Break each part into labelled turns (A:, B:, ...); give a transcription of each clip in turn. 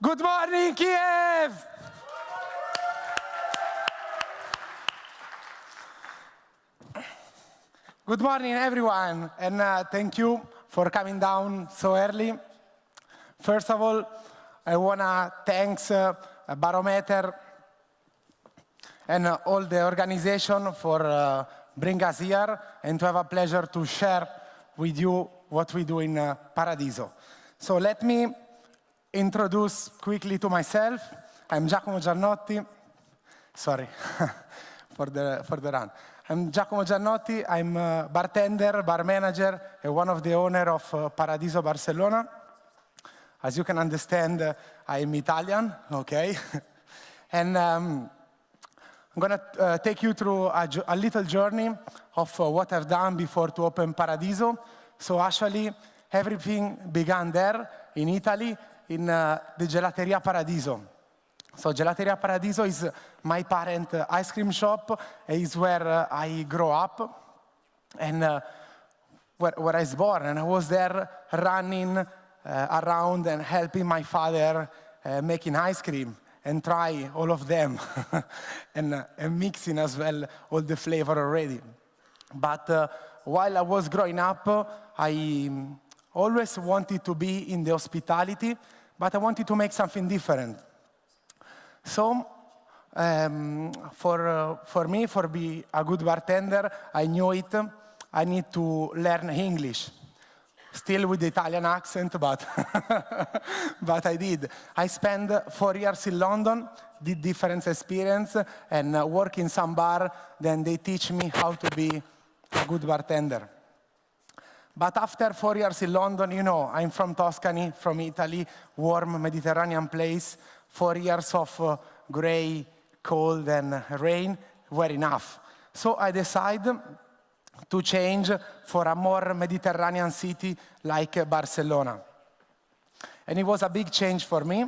A: Good morning, Kiev! Good morning, everyone, and thank you for coming down so early. First of all, I want to thank Barometer and all the organization for bringing us here and to have a pleasure to share with you what we do in Paradiso. So let me introduce quickly to myself. I'm Giacomo Giannotti. Sorry for the run. I'm Giacomo Giannotti. I'm a bartender, bar manager, and one of the owners of Paradiso Barcelona. As you can understand, I'm Italian, okay? And I'm going to take you through a little journey of what I've done before to open Paradiso. So actually, everything began there in Italy, in the Gelateria Paradiso. So Gelateria Paradiso is my parent ice cream shop. Is where I grew up and where I was born. And I was there running around and helping my father making ice cream and try all of them and mixing as well all the flavor already. But while I was growing up, I always wanted to be in the hospitality, but I wanted to make something different. So for me, for be a good bartender, I knew it. I need to learn English. Still with the Italian accent, but but I did. I spent 4 years in London, did different experience, and work in some bar. Then they teach me how to be a good bartender. But after 4 years in London, you know, I'm from Tuscany, from Italy, warm Mediterranean place. 4 years of gray, cold, and rain were enough. So I decided to change for a more Mediterranean city like Barcelona. And it was a big change for me.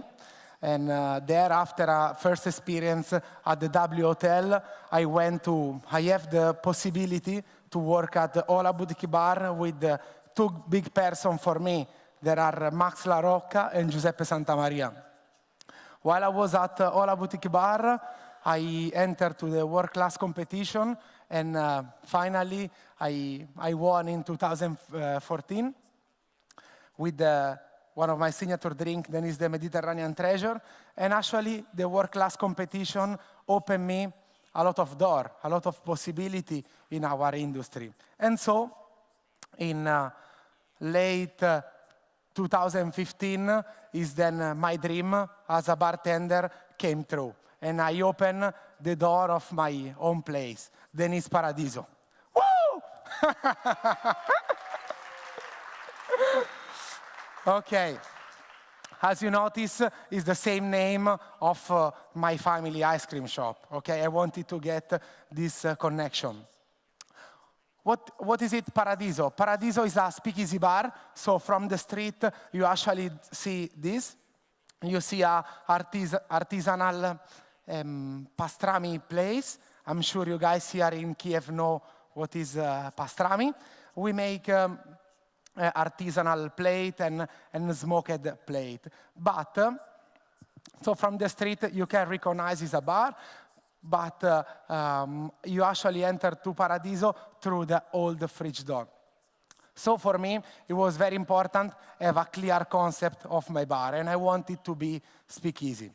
A: And there, after a first experience at the W Hotel, I have the possibility to work at the Ola Boutique Bar with two big persons for me. There are Max La Rocca and Giuseppe Santamaria. While I was at Ola Boutique Bar, I entered to the world class competition, and finally I won in 2014 with one of my signature drinks, then is the Mediterranean Treasure. And actually, the world class competition opened me a lot of doors, a lot of possibility in our industry. And so, in late 2015 is then my dream as a bartender came true. And I opened the door of my own place, Denise Paradiso. Woo! Okay. As you notice, it's the same name of my family ice cream shop. Okay, I wanted to get this connection. What is it, Paradiso? Paradiso is a speakeasy bar. So from the street, you actually see this. You see a artisanal pastrami place. I'm sure you guys here in Kiev know what is pastrami. We make artisanal plate and smoked plate. But, so from the street, you can recognize it's a bar. But you actually enter to Paradiso through the old fridge door. So for me, it was very important to have a clear concept of my bar, and I wanted to be speakeasy.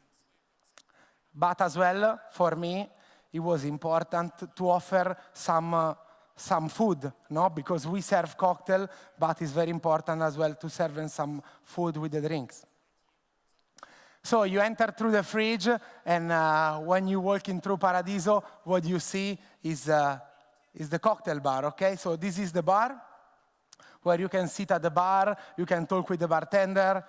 A: But as well, for me, it was important to offer some food, no? Because we serve cocktail, but it's very important as well to serve some food with the drinks. So you enter through the fridge, and when you walk in through Paradiso, what you see is the cocktail bar, okay? So this is the bar, where you can sit at the bar, you can talk with the bartender.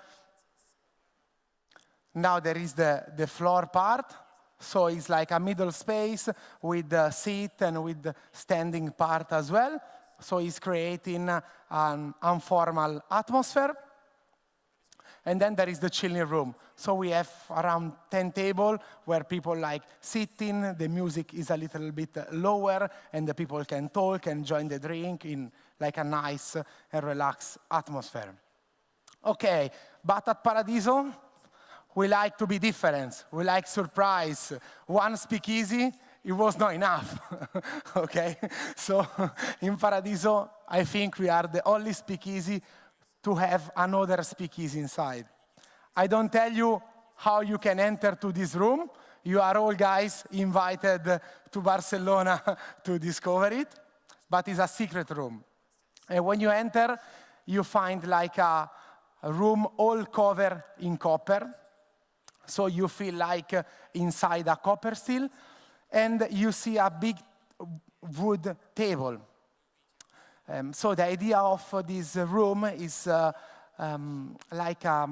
A: Now there is the floor part, so it's like a middle space with the seat and with the standing part as well. So it's creating an informal atmosphere. And then there is the chilling room. So we have around 10 tables where people like sitting, the music is a little bit lower, and the people can talk and join the drink in like a nice and relaxed atmosphere. Okay, but at Paradiso, we like to be different. We like surprise. One speakeasy, it was not enough, okay? So in Paradiso, I think we are the only speakeasy to have another speakeasy inside. I don't tell you how you can enter to this room. You are all guys invited to Barcelona to discover it, but it's a secret room. And when you enter, you find like a room all covered in copper. So you feel like inside a copper still, and you see a big wood table. So the idea of this room is like a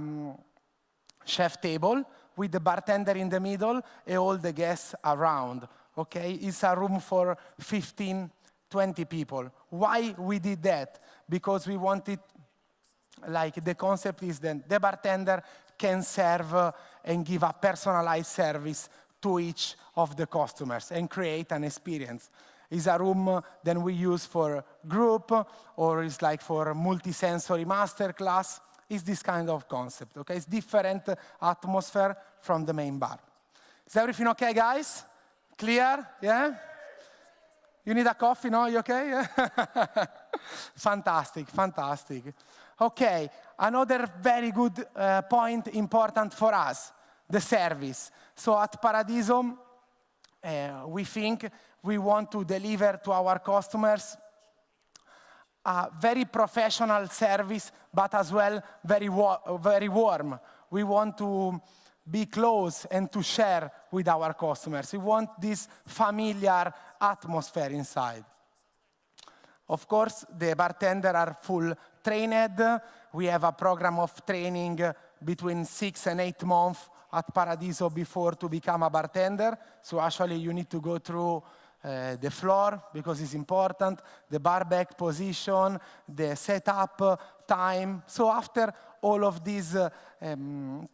A: chef table with the bartender in the middle and all the guests around. Okay, it's a room for 15, 20 people. Why we did that? Because we wanted, like the concept is that the bartender can serve and give a personalized service to each of the customers and create an experience. It's a room that we use for group, or it's like for multi-sensory masterclass. It's this kind of concept, okay? It's different atmosphere from the main bar. Is everything okay, guys? Clear? Yeah? You need a coffee, no? You okay? Yeah? Fantastic, fantastic. Okay, another very good point important for us, the service. So at Paradiso, we think we want to deliver to our customers a very professional service, but as well very warm. We want to be close and to share with our customers. We want this familiar atmosphere inside. Of course, the bartenders are full trained. We have a program of training between 6 and 8 months at Paradiso before to become a bartender. So actually you need to go through the floor because it's important, the bar back position, the setup time. So after all of this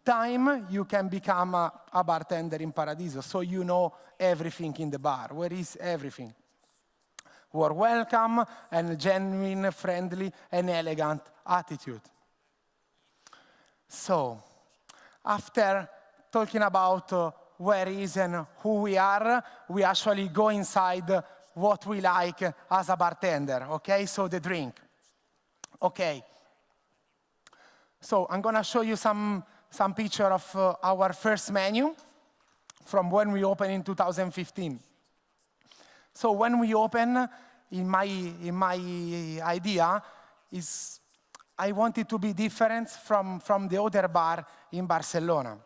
A: time, you can become a bartender in Paradiso. So you know everything in the bar. Where is everything? Who are welcome and genuine, friendly, and elegant attitude. So, after talking about where is and who we are, we actually go inside what we like as a bartender, okay? So the drink. Okay. So I'm gonna show you some picture of our first menu from when we opened in 2015. So when we open, in my idea, is I wanted to be different from the other bar in Barcelona.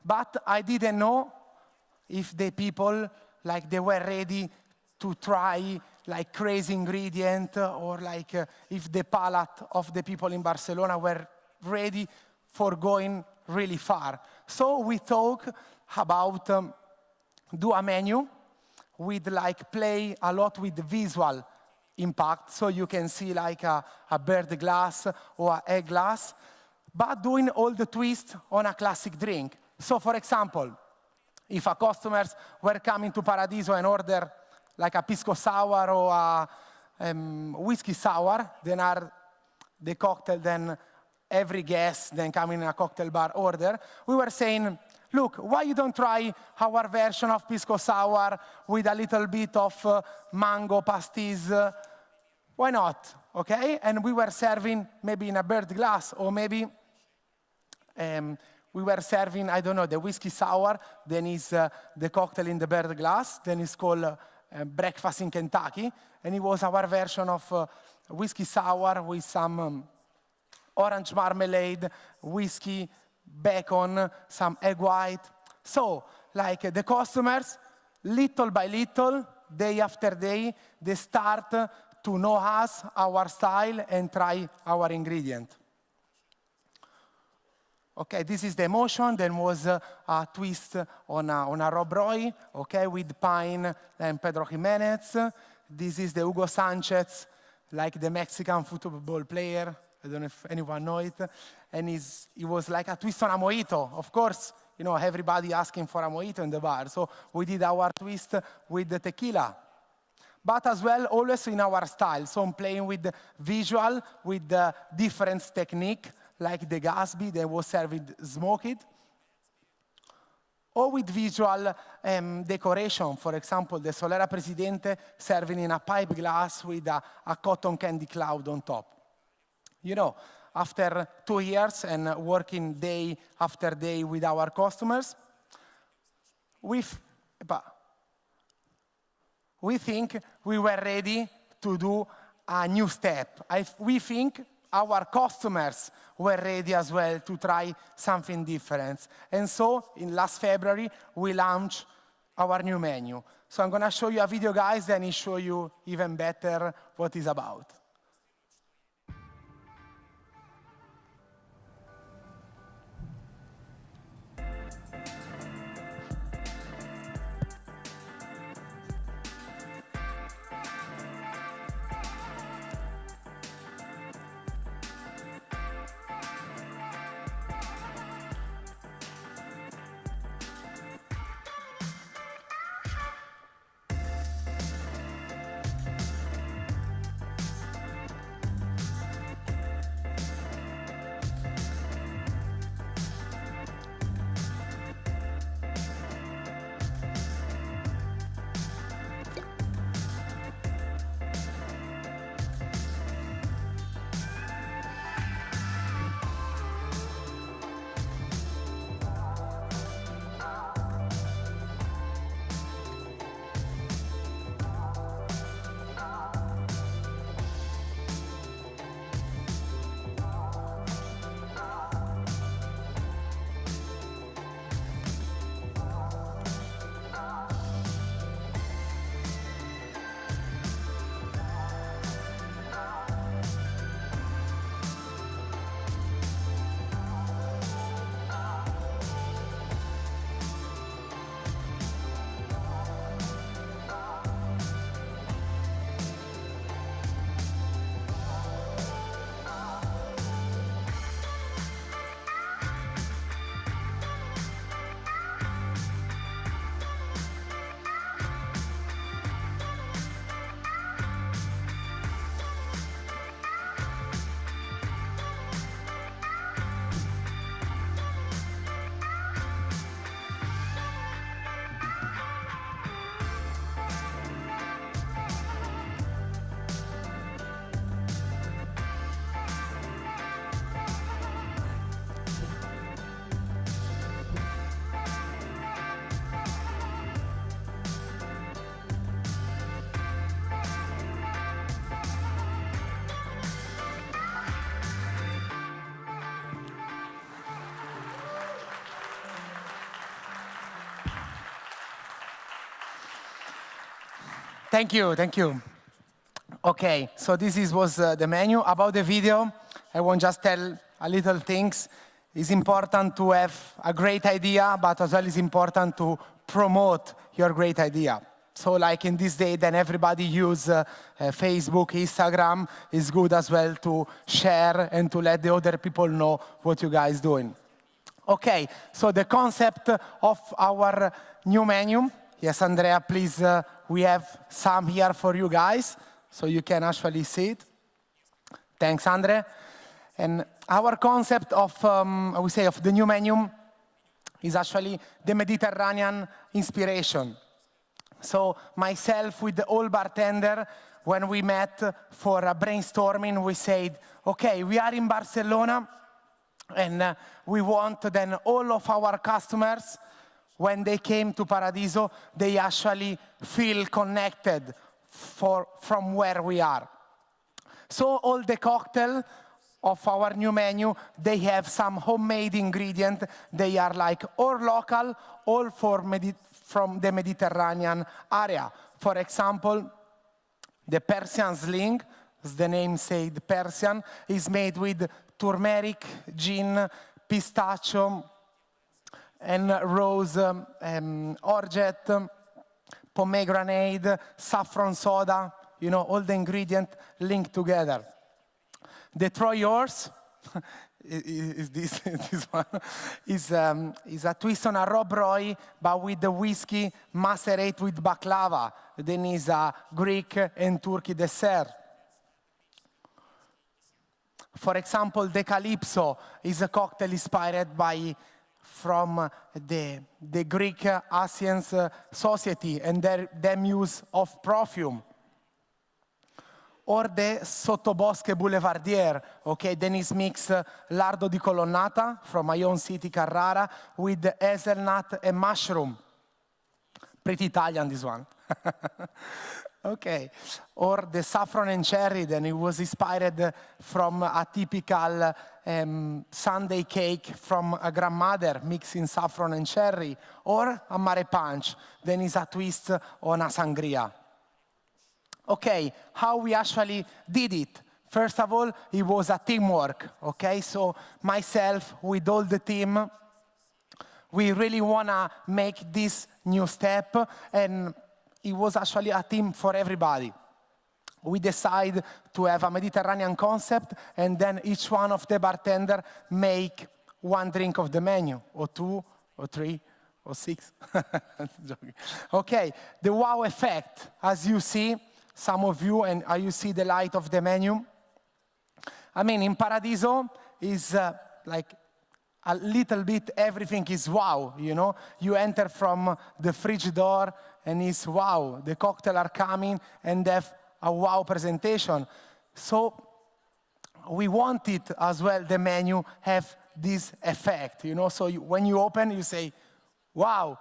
A: But I didn't know if the people, like, they were ready to try like crazy ingredient, or like if the palate of the people in Barcelona were ready for going really far. So we talk about do a menu with like play a lot with visual impact, so you can see like a bird glass or an egg glass, but doing all the twists on a classic drink. So for example, if a customers were coming to Paradiso and order like a pisco sour or a whiskey sour, then are the cocktail, then every guest then come in a cocktail bar order, we were saying, look, why you don't try our version of pisco sour with a little bit of mango pastis? Why not? Okay? And we were serving maybe in a bird glass, or maybe we were serving, I don't know, the whiskey sour, then is the cocktail in the bird glass, then it's called Breakfast in Kentucky, and it was our version of whiskey sour with some orange marmalade, whiskey, bacon, some egg white. So, like the customers, little by little, day after day, they start to know us, our style, and try our ingredient. Okay, this is the emotion. Then was a twist on a Rob Roy, okay, with Pine and Pedro Jimenez. This is the Hugo Sanchez, like the Mexican football player. I don't know if anyone knows it. And it was like a twist on a mojito. Of course, you know, everybody asking for a mojito in the bar. So we did our twist with the tequila. But as well, always in our style. So I'm playing with the visual, with the different technique, like the Gatsby that was served smoked. or with visual decoration. For example, the Solera Presidente serving in a pipe glass with a cotton candy cloud on top. You know, after 2 years and working day after day with our customers, we think we were ready to do a new step. We think our customers were ready as well to try something different. And so, in last February, we launched our new menu. So I'm going to show you a video, guys, then I'll show you even better what it's about. Thank you, thank you. Okay, so this was the menu. About the video, I won't just tell a little things. It's important to have a great idea, but as well it's important to promote your great idea. So like in this day, then everybody use Facebook, Instagram. It's good as well to share and to let the other people know what you guys doing. Okay, so the concept of our new menu. Yes, Andrea, please, we have some here for you guys, so you can actually see it. Thanks, Andre. And our concept of, of the new menu is actually the Mediterranean inspiration. So myself with the old bartender, when we met for a brainstorming, we said, okay, we are in Barcelona, and we want then all of our customers, when they came to Paradiso, they actually feel connected from where we are. So all the cocktail of our new menu, they have some homemade ingredient. They are like all local, all from the Mediterranean area. For example, the Persian sling, as the name said, Persian, is made with turmeric, gin, pistachio, and rose, orgeat, pomegranate, saffron soda, you know, all the ingredients linked together. The Troy horse is this one, is a twist on a Rob Roy, but with the whiskey macerate with baklava. Then is a Greek and Turkey dessert. For example, the Calypso is a cocktail inspired by from the Greek ancients society and their use of perfume. Or the sottobosche boulevardier, okay? Dennis mix lardo di colonnata from my own city, Carrara, with hazelnut and mushroom. Pretty Italian, this one. Okay. Or the saffron and cherry, then it was inspired from a typical Sunday cake from a grandmother mixing saffron and cherry. Or a mare punch, then is a twist on a sangria. Okay, how we actually did it. First of all, it was a teamwork, okay? So myself, with all the team, we really want to make this new step, and it was actually a team for everybody. We decided to have a Mediterranean concept, and then each one of the bartender make one drink of the menu, or 2, or 3, or 6. Okay, the wow effect, as you see, some of you, and you see the light of the menu. I mean, in Paradiso is like a little bit, everything is wow, you know? You enter from the fridge door and it's wow. The cocktails are coming and have a wow presentation. So we wanted as well the menu have this effect, you know? So when you open, you say, wow.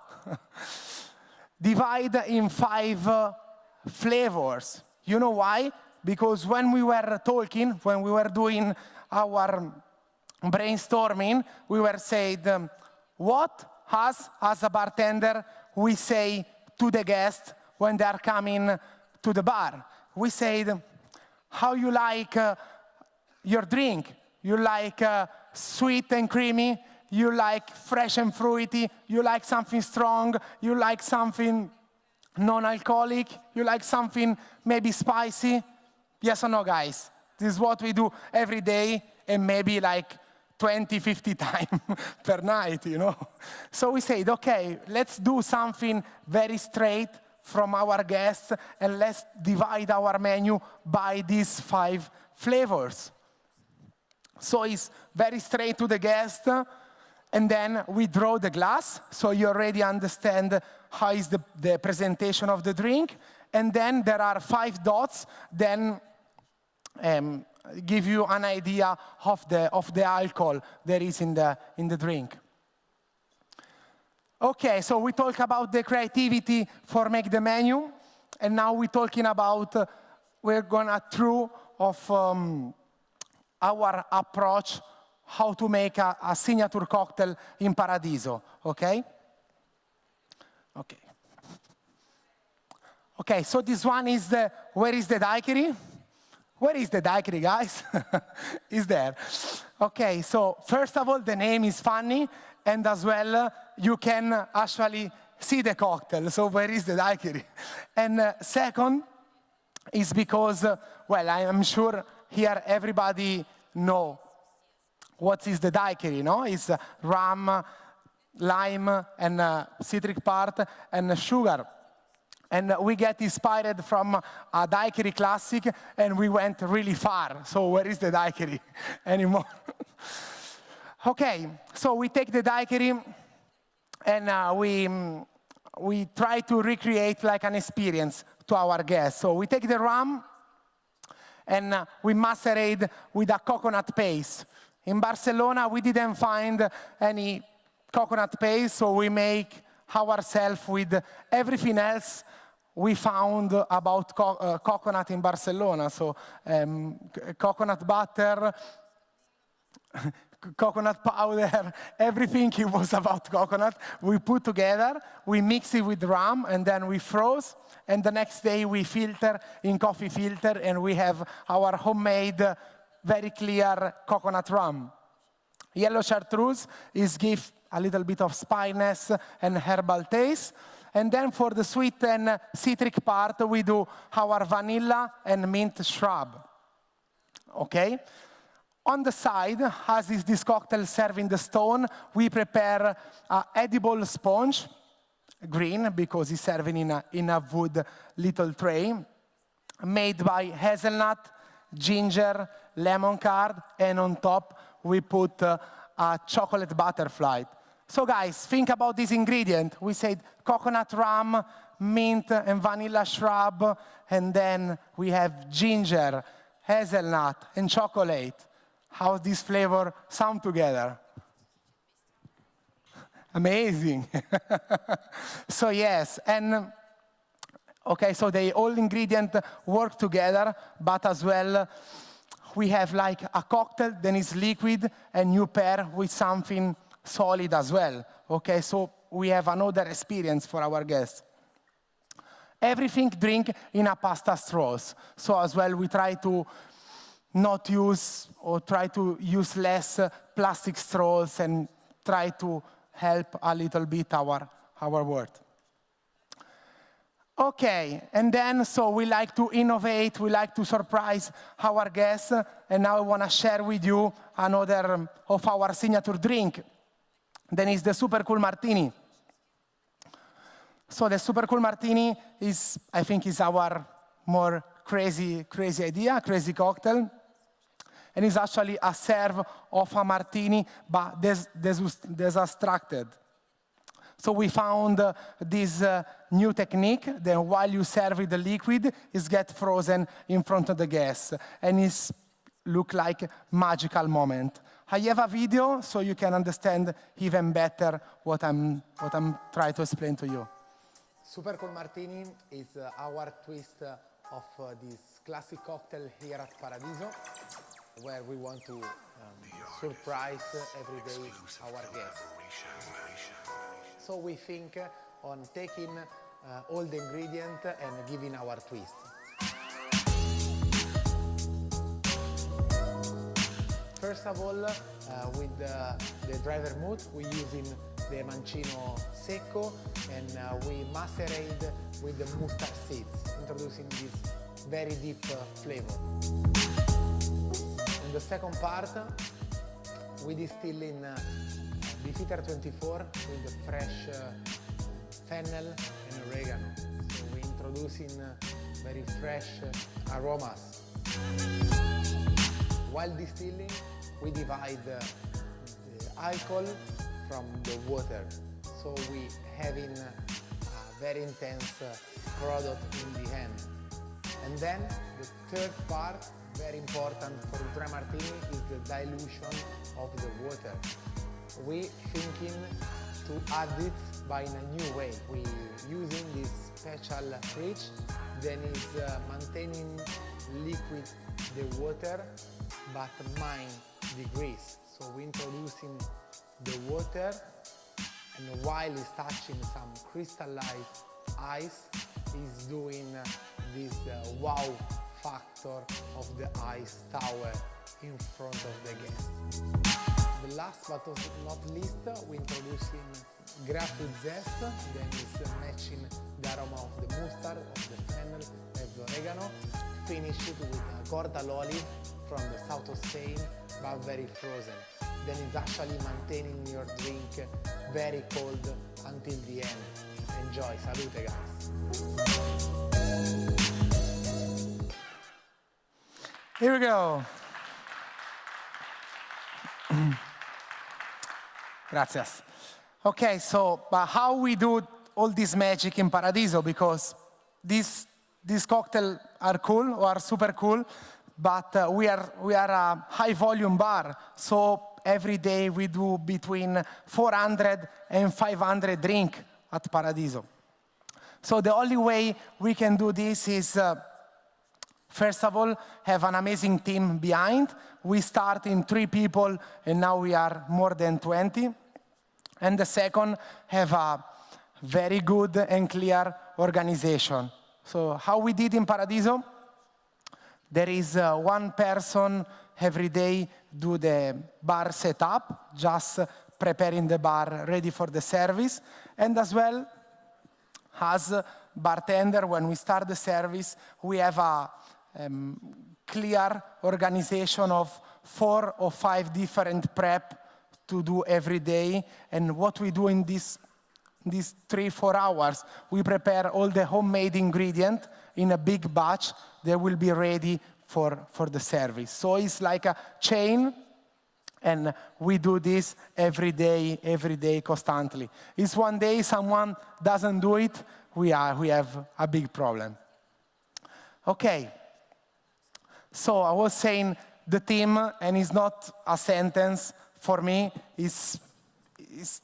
A: Divide in 5 flavors. You know why? Because when we were talking, when we were doing our brainstorming, we were saying, what us, as a bartender, we say to the guests when they are coming to the bar. We said, how you like your drink? You like sweet and creamy? You like fresh and fruity? You like something strong? You like something non-alcoholic? You like something maybe spicy? Yes or no, guys? This is what we do every day, and maybe like 20, 50 times per night, you know? So we said, okay, let's do something very straight from our guests, and let's divide our menu by these 5 flavors. So it's very straight to the guest, and then we draw the glass, so you already understand how is the presentation of the drink. And then there are 5 dots, then give you an idea of the alcohol there is in the drink. Okay, so we talk about the creativity for make the menu, and now we're talking about, we're gonna through of our approach how to make a signature cocktail in Paradiso, okay? Okay. Okay, so this one is where is the daiquiri? Where is the daiquiri, guys? It's there. Okay, so first of all, the name is funny, and as well, you can actually see the cocktail. So where is the daiquiri? And second is because, well, I am sure here everybody know what is the daiquiri, no? It's rum, lime, and citric part, and sugar. And we get inspired from a daiquiri classic, and we went really far. So where is the daiquiri anymore? Okay, so we take the daiquiri, and we try to recreate like an experience to our guests. So we take the rum, and we macerate with a coconut paste. In Barcelona, we didn't find any coconut paste, so we make ourselves with everything else we found about coconut in Barcelona. So coconut butter, coconut powder, everything it was about coconut. We put together, we mix it with rum, and then we froze. And the next day we filter in coffee filter, and we have our homemade, very clear coconut rum. Yellow chartreuse give a little bit of spiciness and herbal taste. And then for the sweet and citric part, we do our vanilla and mint shrub. Okay? On the side, as is this cocktail served in the stone, we prepare an edible sponge, green, because it's serving in a wood little tray, made by hazelnut, ginger, lemon curd, and on top we put a chocolate butterfly. So guys, think about this ingredient. We said coconut rum, mint and vanilla shrub, and then we have ginger, hazelnut, and chocolate. How this flavor sound together? Amazing. So yes, and okay, so the all ingredients work together, but as well, we have like a cocktail, then it's liquid, and you pair with something solid as well. Okay, so we have another experience for our guests. Everything drink in a pasta straws. So as well, we try to not use or try to use less plastic straws and try to help a little bit our world. Okay, and then so we like to innovate, we like to surprise our guests, and now I want to share with you another of our signature drink. Then is the Super Cool Martini. So the Super Cool Martini is, I think, is our more crazy idea, crazy cocktail. And it's actually a serve of a martini, but disastracted. So we found this new technique that while you serve it the liquid, it gets frozen in front of the guests. And it looks like a magical moment. I have a video so you can understand even better what I'm trying to explain to you. Super Cool Martini is our twist of this classic cocktail here at Paradiso, where we want to surprise every day our guests. So we think on taking all the ingredients and giving our twist. First of all, with the dry vermouth, we're using the Mancino Secco, and we macerate with the mustard seeds, introducing this very deep flavor. In the second part, we distill in Beefeater 24 with the fresh fennel and oregano. So we're introducing very fresh aromas. While distilling, we divide the alcohol from the water. So we having a very intense product in the end. And then the third part, very important for the dry martini, is the dilution of the water. We thinking to add it by in a new way. We using this special fridge, then is maintaining liquid the water, but -9 degrees. So we introducing the water, and while it's touching some crystallized ice, is doing this wow factor of the ice tower in front of the guest. The last but not least, we're introducing grapefruit zest, then it's matching the aroma of the mustard, of the fennel, and the oregano. Finish it with a Cordial olive from the south of Spain, but very frozen. Then it's actually maintaining your drink very cold until the end. Enjoy, salute guys. Here we go. Gracias. Okay, so how we do all this magic in Paradiso? Because these cocktails are cool, or are super cool, but we are a high volume bar. So every day we do between 400 and 500 drinks at Paradiso. So the only way we can do this is, first of all, have an amazing team behind. We start in 3 people, and now we are more than 20. And the second, have a very good and clear organization. So how we did in Paradiso? There is one person every day do the bar setup, just preparing the bar ready for the service. And as well, as bartender, when we start the service, we have a clear organization of 4 or 5 different prep to do every day. And what we do in these 3-4 hours, we prepare all the homemade ingredient in a big batch that will be ready for the service. So it's like a chain And we do this every day, constantly. If one day someone doesn't do it, we have a big problem. Okay. So I was saying the team, and it's not a sentence for me, is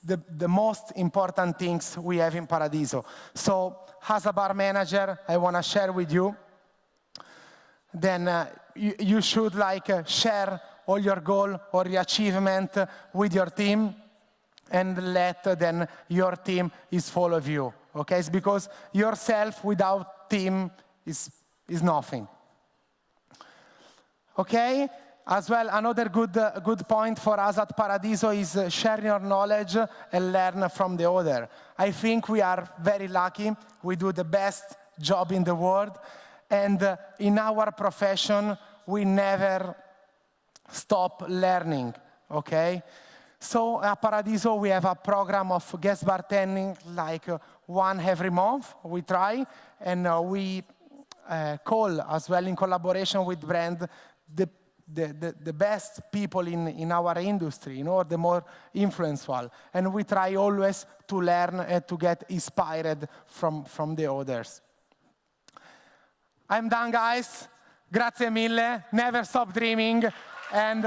A: the most important things we have in Paradiso. So as a bar manager, I want to share with you, then you should share all your goal or your achievement with your team, and let then your team is follow you. Okay, it's because yourself without team is nothing. Okay, as well, another good point for us at Paradiso is share your knowledge and learn from the other. I think we are very lucky. We do the best job in the world, and in our profession, we never stop learning, okay? So at Paradiso, we have a program of guest bartending, one every month. We try, and we call as well in collaboration with brand the best people in our industry, the more influential. And we try always to learn and to get inspired from the others. I'm done, guys. Grazie mille. Never stop dreaming. And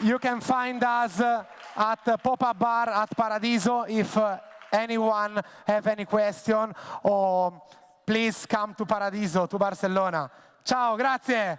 A: you can find us at Pop-Up Bar at Paradiso if anyone have any question, or please come to Paradiso, to Barcelona. Ciao, grazie.